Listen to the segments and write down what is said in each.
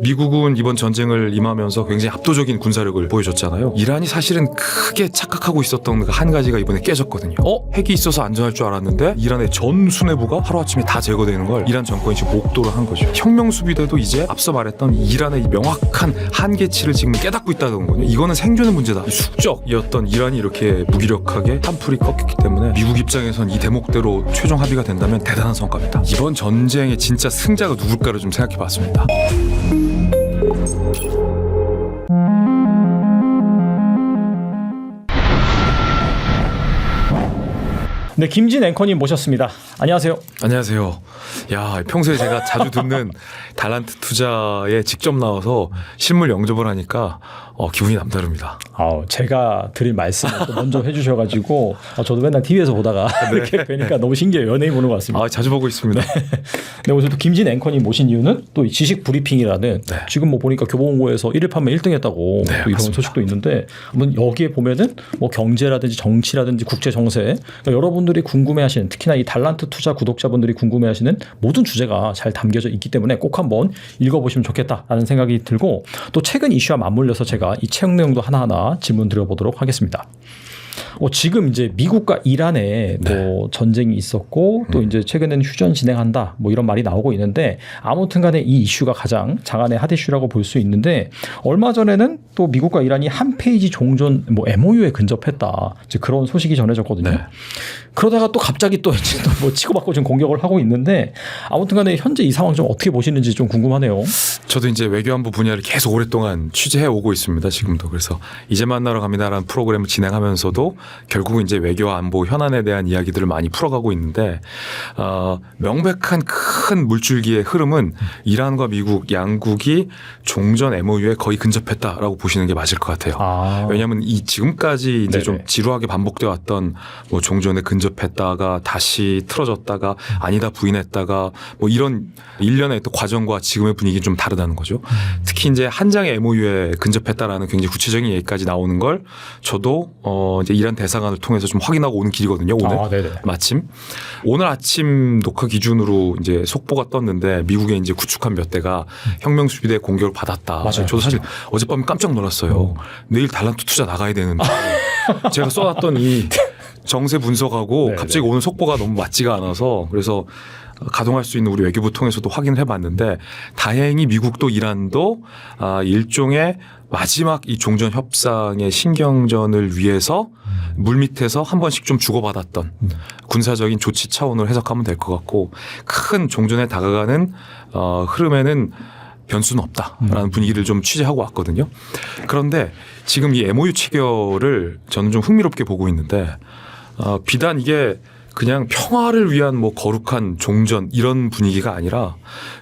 미국은 이번 전쟁을 임하면서 굉장히 압도적인 군사력을 보여줬잖아요. 이란이 사실은 크게 착각하고 있었던 한 가지가 이번에 깨졌거든요. 핵이 있어서 안전할 줄 알았는데 이란의 전 수뇌부가 하루아침에 다 제거되는 걸 이란 정권이 지금 목도를 한 거죠. 혁명수비대도 이제 앞서 말했던 이란의 명확한 한계치를 지금 깨닫고 있다는 거거든요. 이거는 생존의 문제다. 숙적이었던 이란이 이렇게 무기력하게 한풀이 꺾였기 때문에 미국 입장에선 이 대목대로 최종 합의가 된다면 대단한 성과입니다. 이번 전쟁의 진짜 승자가 누굴까를 좀 생각해봤습니다. 네, 김진 앵커님 모셨습니다. 안녕하세요. 안녕하세요. 야, 평소에 제가 자주 듣는 달란트 투자에 직접 나와서 실물 영접을 하니까 기분이 남다릅니다. 제가 드릴 말씀을 또 먼저 해주셔가지고 저도 맨날 TV에서 보다가 이렇게 뵈니까 너무 신기해요. 연예인 보는 것 같습니다. 자주 보고 있습니다. 네, 오늘 또 김진 앵커님 모신 이유는 또 지식 브리핑이라는 지금 뭐 보니까 교보문고에서 1일 판매 1등했다고 또 이런 맞습니다. 소식도 있는데 한번 여기에 보면은 뭐 경제라든지 정치라든지 국제 정세 그러니까 여러분들이 궁금해하시는 특히나 이 달란트 투자 구독자분들이 궁금해하시는 모든 주제가 잘 담겨져 있기 때문에 꼭 한번 읽어보시면 좋겠다라는 생각이 들고 또 최근 이슈와 맞물려서 제가 이 책 내용도 하나하나 질문 드려보도록 하겠습니다. 지금 이제 미국과 이란에 또 전쟁이 있었고 또 이제 최근에는 휴전 진행한다 뭐 이런 말이 나오고 있는데 아무튼간에 이 이슈가 가장 장안의 핫 이슈라고 볼 수 있는데 얼마 전에는 또 미국과 이란이 한 페이지 종전 뭐 MOU에 근접했다 이제 그런 소식이 전해졌거든요. 그러다가 또 갑자기 또 이제 또 뭐 치고받고 지금 공격을 하고 있는데 아무튼간에 현재 이 상황 좀 어떻게 보시는지 좀 궁금하네요. 저도 이제 외교안보 분야를 계속 오랫동안 취재해 오고 있습니다. 지금도. 그래서 이제 만나러 갑니다라는 프로그램을 진행하면서도 결국은 이제 외교와 안보 현안에 대한 이야기들을 많이 풀어가고 있는데 명백한 큰 물줄기의 흐름은 이란과 미국 양국이 종전 MOU에 거의 근접했다라고 보시는 게 맞을 것 같아요. 왜냐하면 이 지금까지 이제 좀 지루하게 반복돼 왔던 뭐 종전에 근접했다가 다시 틀어졌다가 아니다 부인했다가 뭐 이런 일련의 또 과정과 지금의 분위기는 좀 다르다는 거죠. 특히 이제 한 장의 MOU에 근접했다라는 굉장히 구체적인 얘기까지 나오는 걸 저도 이제 이란 대사관을 통해서 좀 확인하고 오는 길이거든요. 오늘 마침 오늘 아침 녹화 기준으로 이제 속보가 떴는데 미국에 이제 구축한 몇 대가 혁명수비대 공격을 받았다. 맞아요. 저도 사실 어젯밤에 깜짝 놀랐어요. 내일 달란트 투자 나가야 되는데 제가 써놨던 이 정세 분석하고 갑자기 오늘 속보가 너무 맞지가 않아서 그래서 가동할 수 있는 우리 외교부 통해서도 확인을 해봤는데 다행히 미국도 이란도 일종의 마지막 이 종전 협상의 신경전을 위해서 물밑에서 한 번씩 좀 주고받았던 군사적인 조치 차원으로 해석하면 될 것 같고 큰 종전에 다가가는 흐름에는 변수는 없다라는 분위기를 좀 취재하고 왔거든요. 그런데 지금 이 MOU 체결을 저는 좀 흥미롭게 보고 있는데 비단 이게 그냥 평화를 위한 뭐 거룩한 종전 이런 분위기가 아니라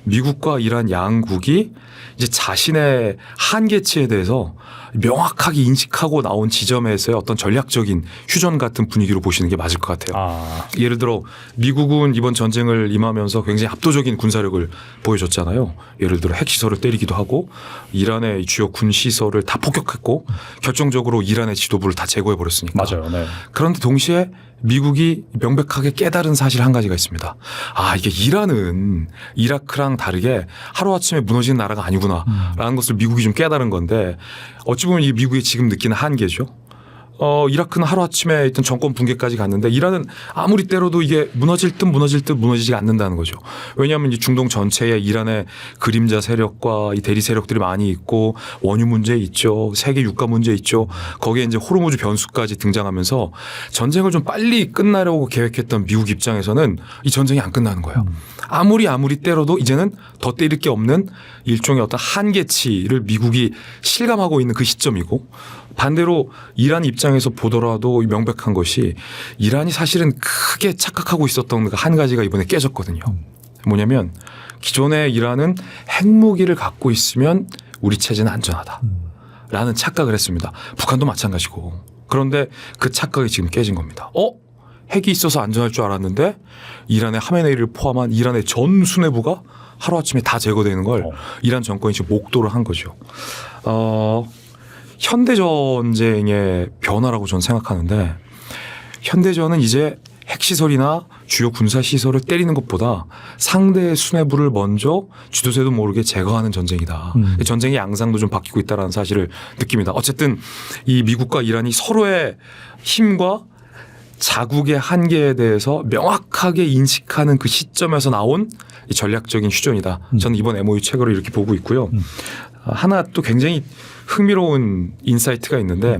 미국과 이란 양국이 이제 자신의 한계치에 대해서 명확하게 인식하고 나온 지점에서의 어떤 전략적인 휴전 같은 분위기로 보시는 게 맞을 것 같아요. 예를 들어 미국은 이번 전쟁을 임하면서 굉장히 압도적인 군사력을 보여줬잖아요. 예를 들어 핵시설을 때리기도 하고 이란의 주요 군시설을 다 폭격했고 결정적으로 이란의 지도부를 다 제거해버렸으니까. 맞아요. 그런데 동시에 미국이 명백하게 깨달은 사실 한 가지가 있습니다. 이게 이란은 이라크랑 다르게 하루아침에 무너지는 나라가 아니구나라는 것을 미국이 좀 깨달은 건데 어찌 보면 이 미국이 지금 느끼는 한계죠. 이라크는 하루아침에 있던 정권 붕괴까지 갔는데 이란은 아무리 때려도 이게 무너질 듯 무너지지 않는다는 거죠. 왜냐하면 이 중동 전체에 이란의 그림자 세력과 이 대리 세력들이 많이 있고 원유 문제 있죠. 세계 유가 문제 있죠. 거기에 이제 호르무즈 변수까지 등장하면서 전쟁을 좀 빨리 끝나려고 계획했던 미국 입장에서는 이 전쟁이 안 끝나는 거예요. 아무리 때려도 이제는 더 때릴 게 없는 일종의 어떤 한계치를 미국이 실감하고 있는 그 시점이고 반대로 이란 입장에서 보더라도 명백한 것이 이란이 사실은 크게 착각하고 있었던 한 가지가 이번에 깨졌거든요. 뭐냐면 기존에 이란은 핵무기를 갖고 있으면 우리 체제는 안전하다라는 착각을 했습니다. 북한도 마찬가지고. 그런데 그 착각이 지금 깨진 겁니다. 핵이 있어서 안전할 줄 알았는데 이란의 하메네이를 포함한 이란의 전 수뇌부가 하루아침에 다 제거되는 걸 이란 정권이 지금 목도를 한 거죠. 현대전쟁의 변화라고 저는 생각하는데 현대전은 이제 핵시설이나 주요 군사 시설을 때리는 것보다 상대의 수뇌부를 먼저 쥐도새도 모르게 제거하는 전쟁이다. 전쟁의 양상도 좀 바뀌고 있다는 사실을 느낍니다. 어쨌든 이 미국과 이란이 서로의 힘과 자국의 한계에 대해서 명확하게 인식하는 그 시점에서 나온 이 전략적인 휴전이다. 저는 이번 MOU 체결을 이렇게 보고 있고요. 하나 또 굉장히 흥미로운 인사이트가 있는데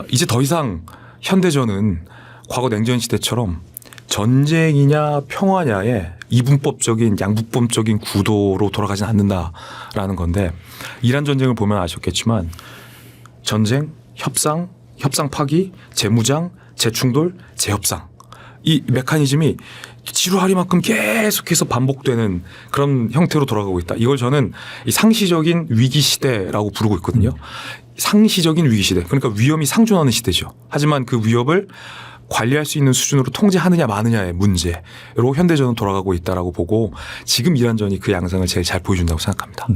이제 더 이상 현대전은 과거 냉전 시대처럼 전쟁이냐 평화냐의 이분법적인 양분법적인 구도로 돌아가진 않는다라는 건데 이란 전쟁을 보면 아셨겠지만 전쟁, 협상 파기, 재무장, 재충돌, 재협상 이 메커니즘이 지루하리만큼 계속해서 반복되는 그런 형태로 돌아가고 있다. 이걸 저는 이 상시적인 위기 시대라고 부르고 있거든요. 상시적인 위기 시대. 그러니까 위험이 상존하는 시대죠. 하지만 그 위협을 관리할 수 있는 수준으로 통제하느냐 마느냐의 문제로 현대전은 돌아가고 있다라고 보고 지금 이란전이 그 양상을 제일 잘 보여준다고 생각합니다.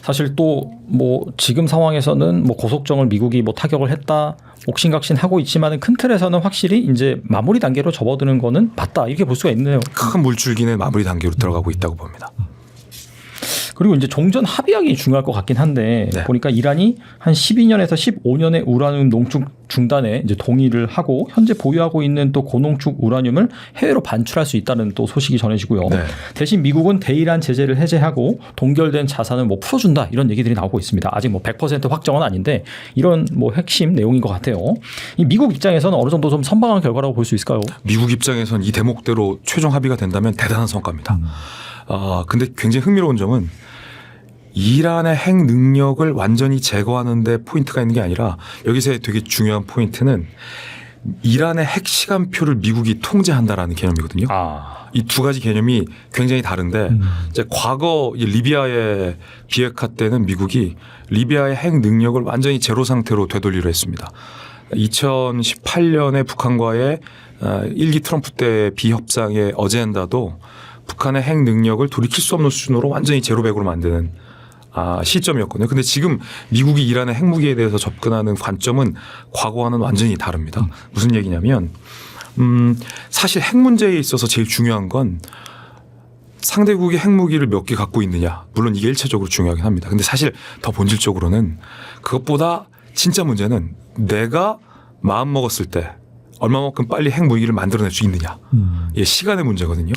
사실 또 뭐 지금 상황에서는 뭐 고속정을 미국이 뭐 타격을 했다 옥신각신 하고 있지만은 큰 틀에서는 확실히 이제 마무리 단계로 접어드는 거는 맞다 이렇게 볼 수가 있네요. 큰 물줄기는 마무리 단계로 들어가고 있다고 봅니다. 그리고 이제 종전 합의하기 중요할 것 같긴 한데 네. 보니까 이란이 한 12년에서 15년의 우라늄 농축 중단에 이제 동의를 하고 현재 보유하고 있는 또 고농축 우라늄을 해외로 반출할 수 있다는 또 소식이 전해지고요. 네. 대신 미국은 대이란 제재를 해제하고 동결된 자산을 뭐 풀어준다 이런 얘기들이 나오고 있습니다. 아직 뭐 100% 확정은 아닌데 이런 뭐 핵심 내용인 것 같아요. 이 미국 입장에서는 어느 정도 좀 선방한 결과라고 볼 수 있을까요? 미국 입장에선 이 대목대로 최종 합의가 된다면 대단한 성과입니다. 근데 굉장히 흥미로운 점은 이란의 핵 능력을 완전히 제거하는 데 포인트가 있는 게 아니라 여기서 되게 중요한 포인트는 이란의 핵 시간표를 미국이 통제한다라는 개념이거든요. 이 두 가지 개념이 굉장히 다른데 이제 과거 리비아의 비핵화 때는 미국이 리비아의 핵 능력을 완전히 제로 상태로 되돌리려 했습니다. 2018년에 북한과의 1기 트럼프 때 비협상의 어젠다도 북한의 핵 능력을 돌이킬 수 없는 수준으로 완전히 제로백으로 만드는 시점이었거든요. 근데 지금 미국이 이란의 핵무기에 대해서 접근하는 관점은 과거와는 완전히 다릅니다. 무슨 얘기냐면 사실 핵 문제에 있어서 제일 중요한 건 상대국이 핵무기를 몇 개 갖고 있느냐. 물론 이게 일차적으로 중요하긴 합니다. 근데 사실 더 본질적으로는 그것보다 진짜 문제는 내가 마음 먹었을 때 얼마만큼 빨리 핵무기를 만들어낼 수 있느냐. 이게 시간의 문제거든요.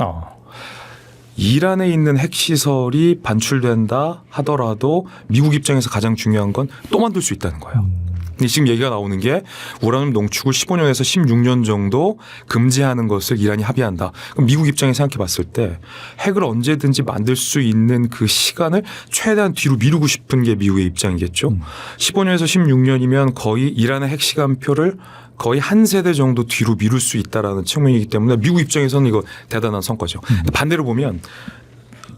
이란에 있는 핵시설이 반출된다 하더라도 미국 입장에서 가장 중요한 건 또 만들 수 있다는 거예요. 근데 지금 얘기가 나오는 게 우라늄 농축을 15년에서 16년 정도 금지하는 것을 이란이 합의한다. 그럼 미국 입장에 생각해 봤을 때 핵을 언제든지 만들 수 있는 그 시간을 최대한 뒤로 미루고 싶은 게 미국의 입장이겠죠. 15년에서 16년이면 거의 이란의 핵 시간표를 거의 한 세대 정도 뒤로 미룰 수 있다라는 측면이기 때문에 미국 입장에서는 이거 대단한 성과죠. 반대로 보면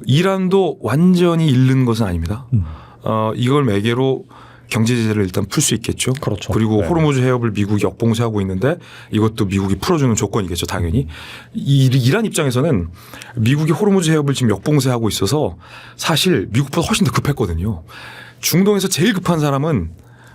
이란도 완전히 잃는 것은 아닙니다. 이걸 매개로 경제 제재를 일단 풀 수 있겠죠. 그렇죠. 그리고 호르무즈 해협을 미국이 역봉쇄하고 있는데 이것도 미국이 풀어주는 조건이겠죠. 당연히. 이란 입장에서는 미국이 호르무즈 해협을 지금 역봉쇄하고 있어서 사실 미국보다 훨씬 더 급했거든요. 중동에서 제일 급한 사람은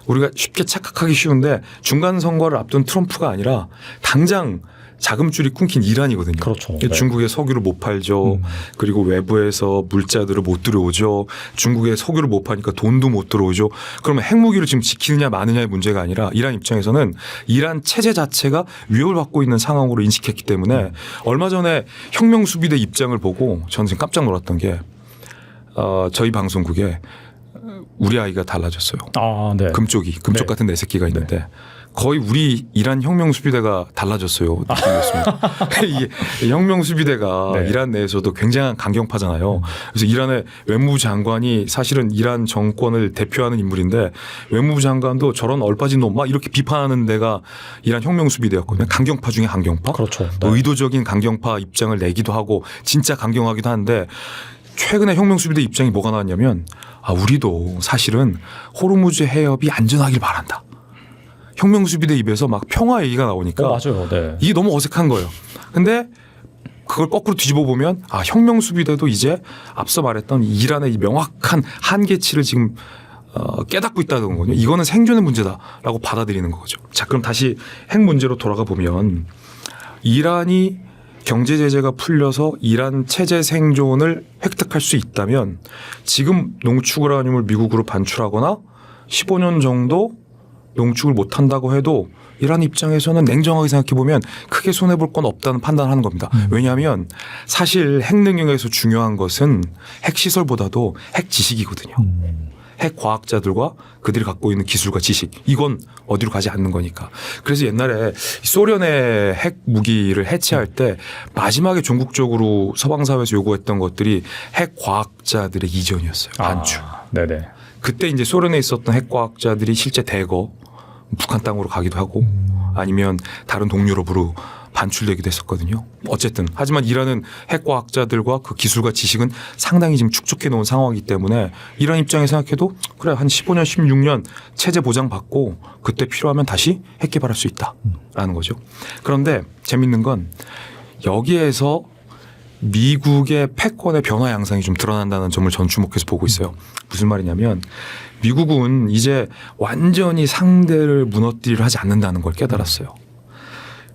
우리가 쉽게 착각하기 쉬운데 중간 선거를 앞둔 트럼프가 아니라 당장 자금줄이 끊긴 이란이거든요. 그렇죠. 네. 중국에 석유를 못 팔죠. 그리고 외부에서 물자들을 못 들여오죠. 중국에 석유를 못 파니까 돈도 못 들어오죠. 그러면 핵무기를 지금 지키느냐 마느냐의 문제가 아니라 이란 입장에서는 이란 체제 자체가 위협을 받고 있는 상황으로 인식했기 때문에 얼마 전에 혁명수비대 입장을 보고 저는 지금 깜짝 놀랐던 게 저희 방송국에 우리 아이가 달라졌어요. 네. 금쪽 네. 같은 내 새끼가 있는데 거의 우리 이란 혁명수비대가 달라졌어요. 느낌이었습니다. 이게 혁명수비대가 네. 이란 내에서도 굉장한 강경파잖아요. 그래서 이란의 외무부 장관이 사실은 이란 정권을 대표하는 인물인데 외무부 장관도 저런 얼빠진 놈 막 이렇게 비판하는 데가 이란 혁명수비대였거든요. 강경파 중에 강경파. 그렇죠. 또 의도적인 강경파 입장을 내기도 하고 진짜 강경하기도 한데 최근에 혁명수비대 입장이 뭐가 나왔냐면 우리도 사실은 호르무즈 해협이 안전하길 바란다. 혁명수비대 입에서 막 평화 얘기가 나오니까 맞아요. 네. 이게 너무 어색한 거예요. 근데 그걸 거꾸로 뒤집어 보면 혁명수비대도 이제 앞서 말했던 이란의 이 명확한 한계치를 지금 깨닫고 있다는 거거든요. 이거는 생존의 문제다라고 받아들이는 거죠. 자, 그럼 다시 핵 문제로 돌아가 보면 이란이 경제 제재가 풀려서 이란 체제 생존을 획득할 수 있다면 지금 농축 우라늄을 미국으로 반출하거나 15년 정도 농축을 못한다고 해도 이란 입장에서는 냉정하게 생각해 보면 크게 손해볼 건 없다는 판단을 하는 겁니다. 왜냐하면 사실 핵 능력에서 중요한 것은 핵 시설보다도 핵 지식이거든요. 핵 과학자들과 그들이 갖고 있는 기술과 지식, 이건 어디로 가지 않는 거니까. 그래서 옛날에 소련의 핵 무기를 해체할 때 마지막에 종국적으로 서방 사회에서 요구했던 것들이 핵 과학자들의 이전이었어요. 반출. 네네. 그때 이제 소련에 있었던 핵 과학자들이 실제 대거 북한 땅으로 가기도 하고 아니면 다른 동유럽으로 반출되기도 했었거든요. 어쨌든 하지만 이란은 핵과학자들과 그 기술과 지식은 상당히 지금 축적해 놓은 상황이기 때문에 이란 입장에 생각해도 그래 한 15년 16년 체제 보장 받고 그때 필요하면 다시 핵 개발할 수 있다라는 거죠. 그런데 재밌는 건 여기에서 미국의 패권의 변화 양상이 좀 드러난다는 점을 전 주목해서 보고 있어요. 무슨 말이냐면 미국은 이제 완전히 상대를 무너뜨리려 하지 않는다는 걸 깨달았어요.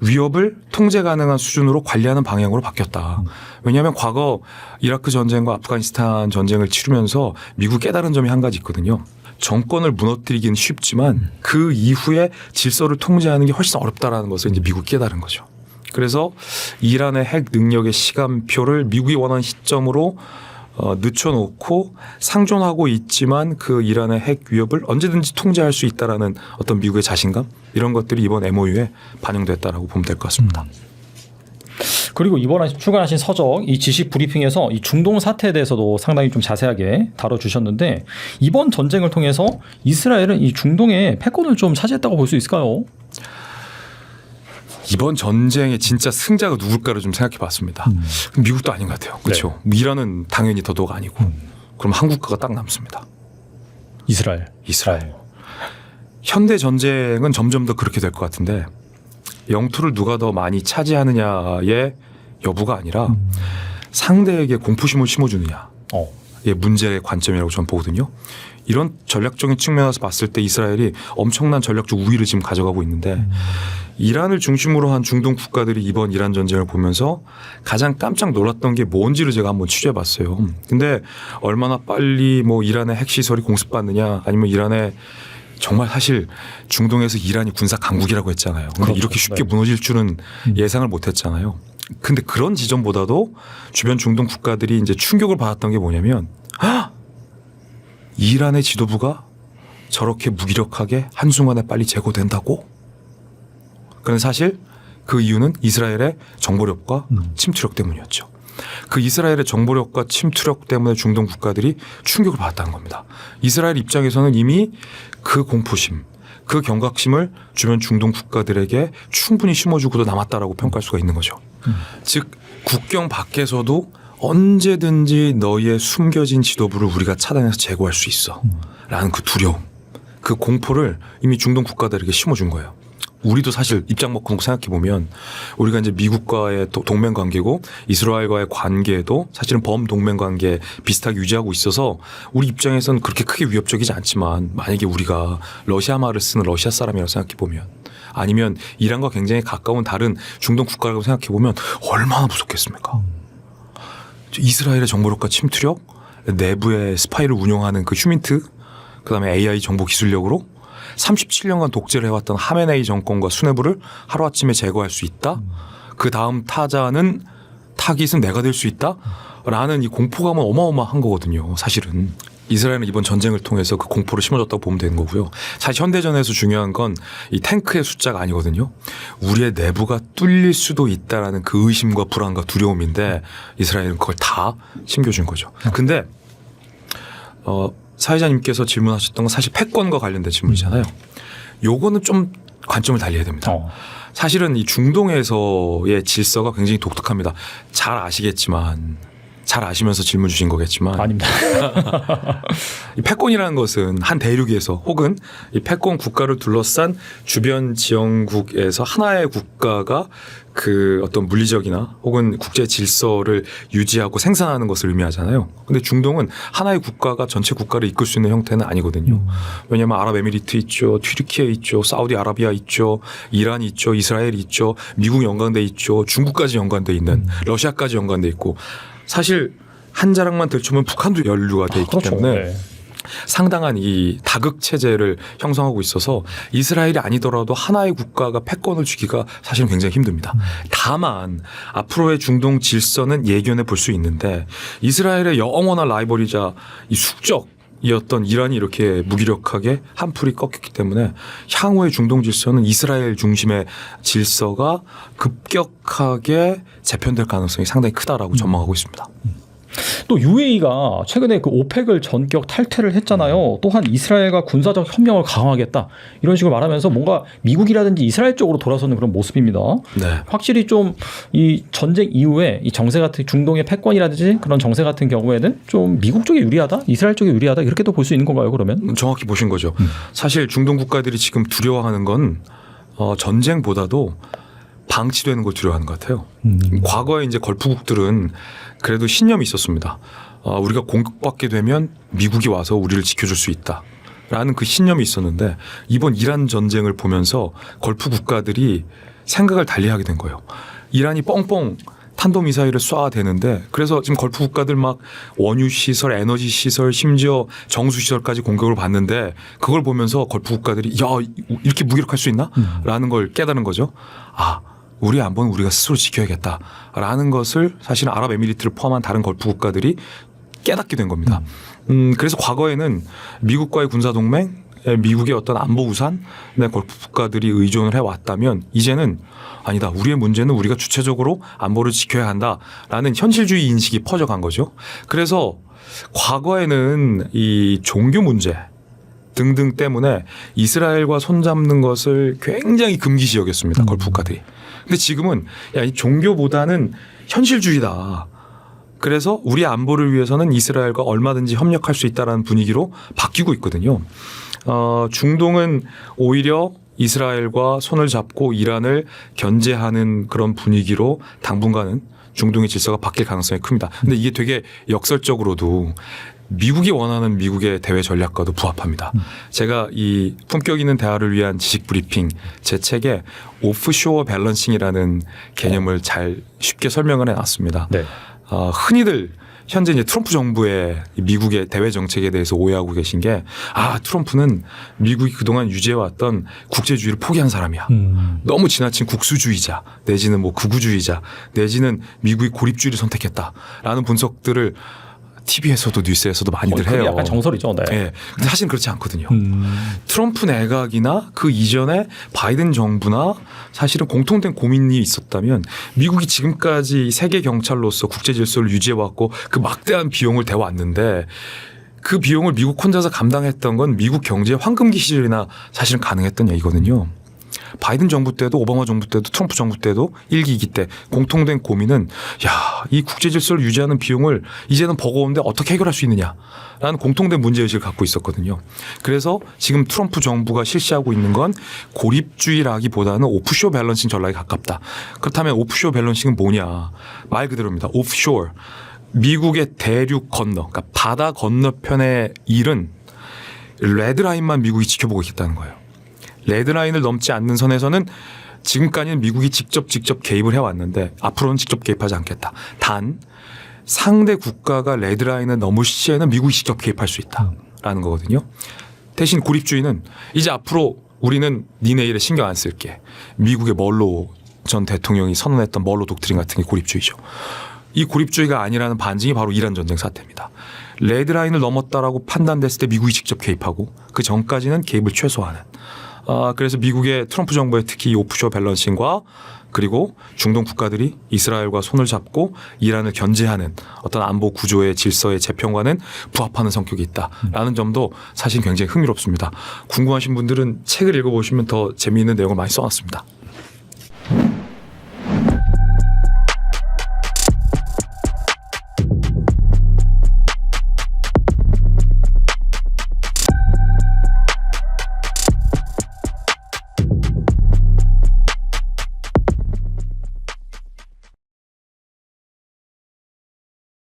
위협을 통제 가능한 수준으로 관리하는 방향으로 바뀌었다. 왜냐하면 과거 이라크 전쟁과 아프가니스탄 전쟁을 치르면서 미국이 깨달은 점이 한 가지 있거든요. 정권을 무너뜨리기는 쉽지만 그 이후에 질서를 통제하는 게 훨씬 어렵다라는 것을 이제 미국이 깨달은 거죠. 그래서 이란의 핵 능력의 시간표를 미국이 원하는 시점으로 늦춰놓고 상존하고 있지만 그 이란의 핵 위협을 언제든지 통제할 수 있다라는 어떤 미국의 자신감 이런 것들이 이번 MOU에 반영됐다라고 보면 될 것 같습니다. 그리고 이번에 출간하신 서적 이 지식 브리핑에서 이 중동 사태에 대해서도 상당히 좀 자세하게 다뤄주셨는데 이번 전쟁을 통해서 이스라엘은 이 중동의 패권을 좀 차지했다고 볼 수 있을까요? 이번 전쟁의 진짜 승자가 누굴까를 좀 생각해 봤습니다. 미국도 아닌 것 같아요. 그렇죠. 이란은 당연히 더더욱 아니고 그럼 한국가가 딱 남습니다. 이스라엘. 현대 전쟁은 점점 더 그렇게 될 것 같은데 영토를 누가 더 많이 차지하느냐의 여부가 아니라 상대에게 공포심을 심어주느냐의 문제의 관점이라고 저는 보거든요. 이런 전략적인 측면에서 봤을 때 이스라엘이 엄청난 전략적 우위를 지금 가져가고 있는데 이란을 중심으로 한 중동 국가들이 이번 이란 전쟁을 보면서 가장 깜짝 놀랐던 게 뭔지를 제가 한번 취재해 봤어요. 근데 얼마나 빨리 뭐 이란의 핵시설이 공습받느냐 아니면 이란의 정말 사실 중동에서 이란이 군사 강국이라고 했잖아요. 근데 그렇죠. 이렇게 쉽게 무너질 줄은 예상을 못 했잖아요. 근데 그런 지점보다도 주변 중동 국가들이 이제 충격을 받았던 게 뭐냐면 이란의 지도부가 저렇게 무기력하게 한순간에 빨리 제거된다고? 그런데 사실 그 이유는 이스라엘의 정보력과 침투력 때문이었죠. 그 이스라엘의 정보력과 침투력 때문에 중동 국가들이 충격을 받았다는 겁니다. 이스라엘 입장에서는 이미 그 공포심, 그 경각심을 주변 중동 국가들에게 충분히 심어주고도 남았다라고 평가할 수가 있는 거죠. 즉 국경 밖에서도 언제든지 너희의 숨겨진 지도부를 우리가 차단해서 제거할 수 있어 라는 그 두려움, 그 공포를 이미 중동 국가들에게 심어준 거예요. 우리도 사실 입장 바꾸고 생각해보면 우리가 이제 미국과의 동맹 관계고 이스라엘과의 관계도 사실은 범동맹 관계 비슷하게 유지하고 있어서 우리 입장에서는 그렇게 크게 위협적이지 않지만 만약에 우리가 러시아 말을 쓰는 러시아 사람이라고 생각해보면 아니면 이란과 굉장히 가까운 다른 중동 국가라고 생각해보면 얼마나 무섭겠습니까? 이스라엘의 정보력과 침투력, 내부의 스파이를 운영하는 그 휴민트, 그다음에 AI 정보 기술력으로 37년간 독재를 해왔던 하메네이 정권과 수뇌부를 하루아침에 제거할 수 있다. 그 다음 타자는 타깃은 내가 될 수 있다. 라는 이 공포감은 어마어마한 거거든요. 사실은. 이스라엘은 이번 전쟁을 통해서 그 공포를 심어줬다고 보면 되는 거고요. 사실 현대전에서 중요한 건 이 탱크의 숫자가 아니거든요. 우리의 내부가 뚫릴 수도 있다라는 그 의심과 불안과 두려움인데 이스라엘은 그걸 다 심겨준 거죠. 근데 사회자님께서 질문하셨던 건 사실 패권과 관련된 질문이잖아요. 요거는 좀 관점을 달리해야 됩니다. 사실은 이 중동에서의 질서가 굉장히 독특합니다. 잘 아시겠지만 잘 아시면서 질문 주신 거겠지만 아닙니다. 이 패권이라는 것은 한 대륙에서 혹은 이 패권 국가를 둘러싼 주변 지형국에서 하나의 국가가 그 어떤 물리적이나 혹은 국제 질서를 유지하고 생산하는 것을 의미하잖아요. 근데 중동은 하나의 국가가 전체 국가를 이끌 수 있는 형태는 아니거든요. 왜냐하면 아랍에미리트 있죠, 튀르키예 있죠, 사우디아라비아 있죠, 이란이 있죠, 이스라엘이 있죠, 미국 연관돼 있죠, 중국까지 연관돼 있는, 러시아까지 연관돼 있고, 사실 한 자락만 들추면 북한도 연루가 돼 있기 때문에 네. 상당한 이 다극 체제를 형성하고 있어서 이스라엘이 아니더라도 하나의 국가가 패권을 쥐기가 사실은 굉장히 힘듭니다. 다만 앞으로의 중동 질서는 예견해 볼 수 있는데 이스라엘의 영원한 라이벌이자 이 숙적이었던 이란이 이렇게 무기력하게 한풀이 꺾였기 때문에 향후의 중동 질서는 이스라엘 중심의 질서가 급격하게 재편될 가능성이 상당히 크다라고 전망하고 있습니다. 또 UAE가 최근에 그 오펙을 전격 탈퇴를 했잖아요. 또한 이스라엘과 군사적 협력을 강화하겠다 이런 식으로 말하면서 뭔가 미국이라든지 이스라엘 쪽으로 돌아서는 그런 모습입니다. 네. 확실히 좀 이 전쟁 이후에 이 정세 같은 중동의 패권이라든지 그런 정세 같은 경우에는 좀 미국 쪽에 유리하다, 이스라엘 쪽에 유리하다 이렇게도 볼 수 있는 건가요? 그러면 정확히 보신 거죠. 사실 중동 국가들이 지금 두려워하는 건 전쟁보다도 방치되는 걸 두려워하는 것 같아요. 과거에 이제 걸프국들은 그래도 신념이 있었습니다. 우리가 공격받게 되면 미국이 와서 우리를 지켜줄 수 있다. 라는 그 신념이 있었는데 이번 이란 전쟁을 보면서 걸프 국가들이 생각을 달리하게 된 거예요. 이란이 뻥뻥 탄도미사일을 쏴대는데 그래서 지금 걸프 국가들 막 원유시설, 에너지시설, 심지어 정수시설까지 공격을 받는데 그걸 보면서 걸프 국가들이 야 이렇게 무기력할 수 있나? 라는 걸 깨달은 거죠. 우리 안보는 우리가 스스로 지켜야겠다라는 것을 사실 아랍에미리트를 포함한 다른 걸프 국가들이 깨닫게 된 겁니다. 그래서 과거에는 미국과의 군사동맹, 미국의 어떤 안보 우산, 걸프 국가들이 의존을 해왔다면 이제는 아니다. 우리의 문제는 우리가 주체적으로 안보를 지켜야 한다라는 현실주의 인식이 퍼져간 거죠. 그래서 과거에는 이 종교 문제 등등 때문에 이스라엘과 손잡는 것을 굉장히 금기시 여겼습니다. 걸프 국가들이. 근데 지금은 야, 이 종교보다는 현실주의다. 그래서 우리 안보를 위해서는 이스라엘과 얼마든지 협력할 수 있다는 분위기로 바뀌고 있거든요. 중동은 오히려 이스라엘과 손을 잡고 이란을 견제하는 그런 분위기로 당분간은 중동의 질서가 바뀔 가능성이 큽니다. 근데 이게 되게 역설적으로도 미국이 원하는 미국의 대외 전략과도 부합합니다. 제가 이 품격 있는 대화를 위한 지식 브리핑 제 책에 오프쇼어 밸런싱이라는 개념을 잘 쉽게 설명을 해놨습니다. 네. 흔히들 현재 이제 트럼프 정부의 미국의 대외 정책에 대해서 오해하고 계신 게 트럼프는 미국이 그동안 유지해왔던 국제주의를 포기한 사람이야. 너무 지나친 국수주의자 내지는 뭐 극우주의자 내지는 미국이 고립주의를 선택했다라는 분석들을 TV에서도 뉴스에서도 많이들 해요. 약간 정설이죠. 네. 네. 근데 사실은 그렇지 않거든요. 트럼프 내각이나 그 이전에 바이든 정부나 사실은 공통된 고민이 있었다면 미국이 지금까지 세계 경찰로서 국제 질서를 유지해왔고 그 막대한 비용을 대왔는데 그 비용을 미국 혼자서 감당했던 건 미국 경제의 황금기 시절이나 사실은 가능했던 얘기거든요. 바이든 정부 때도 오바마 정부 때도 트럼프 정부 때도 1기, 2기 때 공통된 고민은 이 국제 질서를 유지하는 비용을 이제는 버거운데 어떻게 해결할 수 있느냐라는 공통된 문제의식을 갖고 있었거든요. 그래서 지금 트럼프 정부가 실시하고 있는 건 고립주의라기보다는 오프쇼어 밸런싱 전략에 가깝다. 그렇다면 오프쇼어 밸런싱은 뭐냐. 말 그대로입니다. 오프쇼어. 미국의 대륙 건너 그러니까 바다 건너편의 일은 레드라인만 미국이 지켜보고 있겠다는 거예요. 레드라인을 넘지 않는 선에서는 지금까지는 미국이 직접 개입을 해왔는데 앞으로는 직접 개입하지 않겠다. 단 상대 국가가 레드라인을 넘을 시에는 미국이 직접 개입할 수 있다라는 거거든요. 대신 고립주의는 이제 앞으로 우리는 니네 일에 신경 안 쓸게. 미국의 멀로 전 대통령이 선언했던 멀로 독트린 같은 게 고립주의죠. 이 고립주의가 아니라는 반증이 바로 이란 전쟁 사태입니다. 레드라인을 넘었다라고 판단됐을 때 미국이 직접 개입하고 그 전까지는 개입을 최소화하는. 그래서 미국의 트럼프 정부의 특히 이 오프쇼어 밸런싱과 그리고 중동 국가들이 이스라엘과 손을 잡고 이란을 견제하는 어떤 안보 구조의 질서의 재평과는 부합하는 성격이 있다라는 점도 사실 굉장히 흥미롭습니다. 궁금하신 분들은 책을 읽어보시면 더 재미있는 내용을 많이 써놨습니다.